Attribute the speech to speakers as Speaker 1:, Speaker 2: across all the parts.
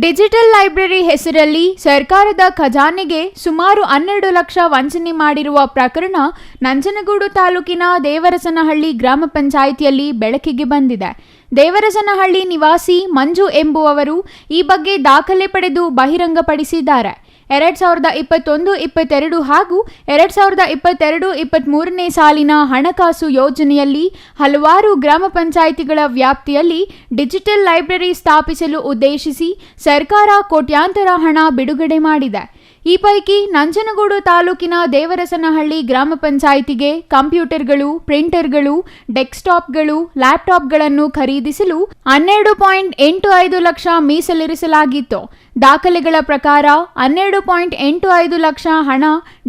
Speaker 1: Digital library ಹೆಸರಲ್ಲಿ ಸರ್ಕಾರದ ಖಜಾನೆಗೆ ಸುಮಾರು 12 ಲಕ್ಷ ವಂಚನೆ ಮಾಡಿರುವ ಪ್ರಕರಣ ನಂಜನಗೂಡು ತಾಲೂಕಿನ ದೇವರಸನಹಳ್ಳಿ ಗ್ರಾಮ ಪಂಚಾಯಿತಿಯಲ್ಲಿ ಬೆಳಕಿಗೆ ಬಂದಿದೆ. ದೇವರಸನಹಳ್ಳಿ ನಿವಾಸಿ ಮಂಜು ಎಂಬುವವರು ಈ ಬಗ್ಗೆ ದಾಖಲೆ ಪಡೆದು ಬಹಿರಂಗಪಡಿಸಿದ್ದಾರೆ. 2021-22 ಹಾಗೂ 2022-23ನೇ ಸಾಲಿನ ಹಣಕಾಸು ಯೋಜನೆಯಲ್ಲಿ ಹಲವಾರು ಗ್ರಾಮ ಪಂಚಾಯಿತಿಗಳ ವ್ಯಾಪ್ತಿಯಲ್ಲಿ ಡಿಜಿಟಲ್ ಲೈಬ್ರರಿ ಸ್ಥಾಪಿಸಲು ಉದ್ದೇಶಿಸಿ ಸರ್ಕಾರ ಕೋಟ್ಯಾಂತರ ಹಣ ಬಿಡುಗಡೆ ಮಾಡಿದೆ. ಈ ಪೈಕಿ ನಂಜನಗೂಡು ತಾಲೂಕಿನ ದೇವರಸನಹಳ್ಳಿ ಗ್ರಾಮ ಪಂಚಾಯಿತಿಗೆ ಕಂಪ್ಯೂಟರ್ಗಳು, ಪ್ರಿಂಟರ್ಗಳು, ಡೆಸ್ಕ್ಟಾಪ್ಗಳು, ಲ್ಯಾಪ್ಟಾಪ್ಗಳನ್ನು ಖರೀದಿಸಲು 12.85 ಲಕ್ಷ ಮೀಸಲಿರಿಸಲಾಗಿತ್ತು. ದಾಖಲೆಗಳ ಪ್ರಕಾರ 12.85 ಲಕ್ಷ ಹಣ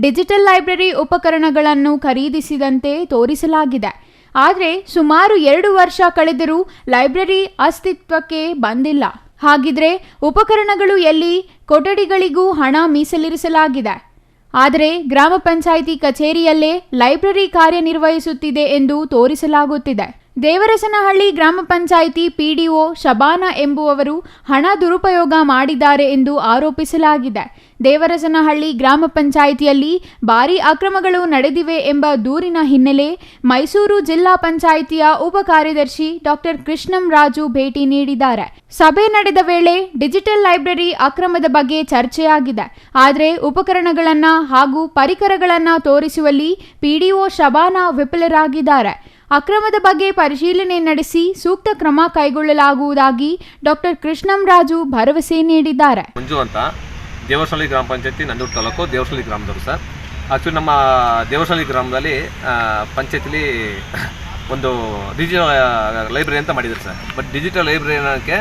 Speaker 1: ಡಿಜಿಟಲ್ ಲೈಬ್ರರಿ ಉಪಕರಣಗಳನ್ನು ಖರೀದಿಸಿದಂತೆ ತೋರಿಸಲಾಗಿದೆ. ಆದರೆ ಸುಮಾರು 2 ವರ್ಷ ಕಳೆದರೂ ಲೈಬ್ರರಿ ಅಸ್ತಿತ್ವಕ್ಕೆ ಬಂದಿಲ್ಲ. ಹಾಗಿದ್ರೆ ಉಪಕರಣಗಳು ಎಲ್ಲಿ? ಕೊಠಡಿಗಳಿಗೂ ಹಣ ಮೀಸಲಿರಿಸಲಾಗಿದೆ. ಆದರೆ ಗ್ರಾಮ ಪಂಚಾಯಿತಿ ಕಚೇರಿಯಲ್ಲೇ ಲೈಬ್ರರಿ ಕಾರ್ಯನಿರ್ವಹಿಸುತ್ತಿದೆ ಎಂದು ತೋರಿಸಲಾಗುತ್ತಿದೆ. ದೇವರಸನಹಳ್ಳಿ ಗ್ರಾಮ ಪಂಚಾಯಿತಿ ಪಿಡಿಒ ಶಬಾನಾ ಎಂಬುವವರು ಹಣ ದುರುಪಯೋಗ ಮಾಡಿದ್ದಾರೆ ಎಂದು ಆರೋಪಿಸಲಾಗಿದೆ. ದೇವರಸನಹಳ್ಳಿ ಗ್ರಾಮ ಪಂಚಾಯಿತಿಯಲ್ಲಿ ಭಾರೀ ಅಕ್ರಮಗಳು ನಡೆದಿವೆ ಎಂಬ ದೂರಿನ ಹಿನ್ನೆಲೆ ಮೈಸೂರು ಜಿಲ್ಲಾ ಪಂಚಾಯಿತಿಯ ಉಪ ಕಾರ್ಯದರ್ಶಿ ಡಾಕ್ಟರ್ ಕೃಷ್ಣಂರಾಜು ಭೇಟಿ ನೀಡಿದ್ದಾರೆ. ಸಭೆ ನಡೆದ ವೇಳೆ ಡಿಜಿಟಲ್ ಲೈಬ್ರರಿ ಅಕ್ರಮದ ಬಗ್ಗೆ ಚರ್ಚೆಯಾಗಿದೆ. ಆದರೆ ಉಪಕರಣಗಳನ್ನು ಹಾಗೂ ಪರಿಕರಗಳನ್ನು ತೋರಿಸುವಲ್ಲಿ ಪಿಡಿಒ ಶಬಾನಾ ವಿಫಲರಾಗಿದ್ದಾರೆ. ಅಕ್ರಮದ ಬಗ್ಗೆ ಪರಿಶೀಲನೆ ನಡೆಸಿ ಸೂಕ್ತ ಕ್ರಮ ಕೈಗೊಳ್ಳಲಾಗುವುದಾಗಿ ಡಾಕ್ಟರ್ ಕೃಷ್ಣಂರಾಜು ಭರವಸೆ ನೀಡಿದ್ದಾರೆ.
Speaker 2: ಮಂಜು ಅಂತ ದೇವರಸನಹಳ್ಳಿ ಗ್ರಾಮ ಪಂಚಾಯತಿ ನಂಜನಗೂಡು ತಾಲೂಕು ದೇವರಸನಹಳ್ಳಿ ಗ್ರಾಮದವರು ಸರ್. ಆ್ಯಕ್ಚುಲಿ ನಮ್ಮ ದೇವರಸನಹಳ್ಳಿ ಗ್ರಾಮದಲ್ಲಿ ಪಂಚಾಯತಿಲಿ ಒಂದು ಡಿಜಿಟಲ್ ಲೈಬ್ರರಿ ಅಂತ ಮಾಡಿದ್ದಾರೆ ಸರ್. ಬಟ್ ಡಿಜಿಟಲ್ ಲೈಬ್ರರಿ ಅನ್ನೋಕ್ಕೆ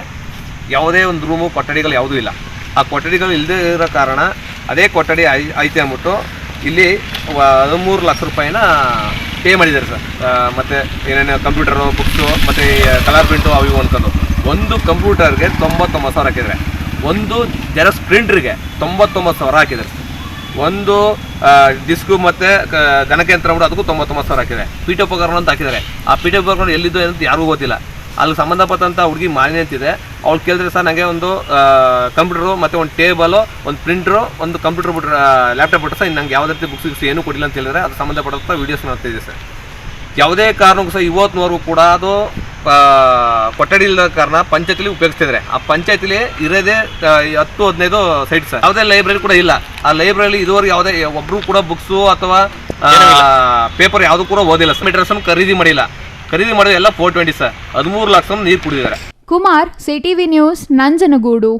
Speaker 2: ಯಾವುದೇ ಒಂದು ರೂಮು ಕೊಠಡಿಗಳು ಯಾವುದೂ ಇಲ್ಲ. ಆ ಕೊಠಡಿಗಳು ಇಲ್ಲದೇ ಇರೋ ಕಾರಣ ಅದೇ ಕೊಠಡಿ ಐತೆ ಅಂದ್ಬಿಟ್ಟು ಇಲ್ಲಿ 13 ಲಕ್ಷ ರೂಪಾಯಿನ ಪೇ ಮಾಡಿದ್ದಾರೆ ಸರ್. ಮತ್ತು ಏನೇನು ಕಂಪ್ಯೂಟರು, ಬುಕ್ಸು ಮತ್ತು ಕಲರ್ ಪ್ರಿಂಟು ಅವು ಇವು ಅಂದ್ಕೊಂಡು ಒಂದು ಕಂಪ್ಯೂಟರ್ಗೆ 99,000 ಹಾಕಿದ್ದಾರೆ. ಒಂದು ಜೆರಾಕ್ಸ್ ಪ್ರಿಂಟ್ರಿಗೆ 99,000 ಹಾಕಿದ್ದಾರೆ. ಒಂದು ಡಿಸ್ಕು ಮತ್ತು ಗಣಕಯಂತ್ರ ಕೂಡ ಅದಕ್ಕೂ 99,000 ಹಾಕಿದ್ದಾರೆ. ಪೀಠೋಪಕರಣ ಅಂತ ಹಾಕಿದ್ದಾರೆ. ಆ ಪೀಠೋಪಕರಣ ಎಲ್ಲಿದ್ದು ಅಂತ ಯಾರಿಗೂ ಗೊತ್ತಿಲ್ಲ. ಅಲ್ಲಿ ಸಂಬಂಧಪಟ್ಟಂಥ ಹುಡುಗಿ ಮಾಲಿನ್ಯ ಅಂತಿದೆ. ಅವ್ಳು ಕೇಳಿದ್ರೆ ಸರ್ ನನಗೆ ಒಂದು ಕಂಪ್ಯೂಟರು ಮತ್ತು ಒಂದು ಟೇಬಲು, ಒಂದು ಪ್ರಿಂಟ್ರು, ಒಂದು ಕಂಪ್ಯೂಟರ್ ಬಿಟ್ರೆ ಲ್ಯಾಪ್ಟಾಪ್ ಬಿಟ್ಟರೆ ಸರ್ ನಂಗೆ ಯಾವುದೇ ರೀತಿ ಬುಕ್ಸ್ ಏನೂ ಕೊಡಿಲ್ಲ ಅಂತ ಹೇಳಿದ್ರೆ ಅದು ಸಂಬಂಧಪಟ್ಟಂಥ ವೀಡಿಯೋಸ್ ನೋಡ್ತಿದ್ದೆ ಸರ್. ಯಾವುದೇ ಕಾರಣಕ್ಕೂ ಸಹ ಇವತ್ತಿನವರೆಗೂ ಕೂಡ ಅದು ಕೊಠಡಿ ಇಲ್ಲದ ಕಾರಣ ಪಂಚಾಯತಿಲಿ ಉಪಯೋಗಿಸ್ತಿದ್ದಾರೆ. ಆ ಪಂಚಾಯತಿಲಿ ಇರೋದೇ 10-15 ಸೈಟ್ ಸರ್. ಯಾವುದೇ ಲೈಬ್ರರಿ ಕೂಡ ಇಲ್ಲ. ಆ ಲೈಬ್ರರಿಲಿ ಇದುವರೆಗೆ ಯಾವುದೇ ಒಬ್ಬರು ಕೂಡ ಬುಕ್ಸು ಅಥವಾ ಪೇಪರ್ ಯಾವುದು ಕೂಡ ಓದಿಲ್ಲ. ಮೆಟೀರಿಯಲ್ಸ್ ಖರೀದಿ ಮಾಡಿಲ್ಲ. ಖರೀದಿ ಮಾಡಿದ್ರೆ ಎಲ್ಲ 420 ಸರ್. 13 ಲಕ್ಷ ನೀರು ಕುಡಿದಿದ್ದಾರೆ.
Speaker 1: Kumar, CTV news, Nanjangud.